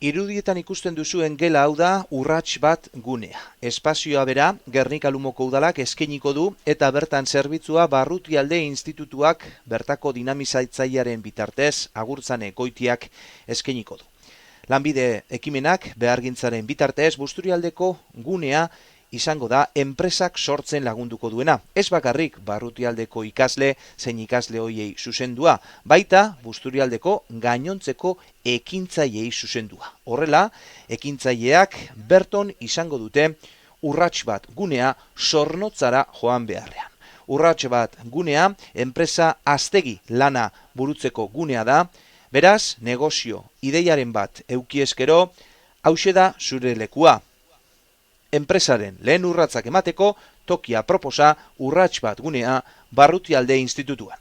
Irudietan ikusten duzuen gela hau da urrats bat gunea. Espazioa bera Gernika Lumoko Udalak eskainiko du eta bertan zerbitzua Barrutialde Institutuak bertako dinamizatzailearen bitartez Agurtzane Goitiak eskainiko du. Lanbide ekimenak behargintzaren bitartez Busturialdeko gunea izango da enpresak sortzen lagunduko duena. Ez bakarrik Barrutialdeko ikasle zein ikasle hoiei zuzendua, baita Busturialdeko gainontzeko ekintzaileei zuzendua. Horrela, ekintzaileak berton izango dute urrats bat gunea Zornotzara joan beharrean. Urrats bat gunea enpresa haztegi lana burutzeko gunea da, beraz, negozio ideiaren bat eukieskero, hauxe da zure lekua. Enpresaren lehen urratsak emateko tokia proposa urrats bat gunea Barrutialde Institutuan.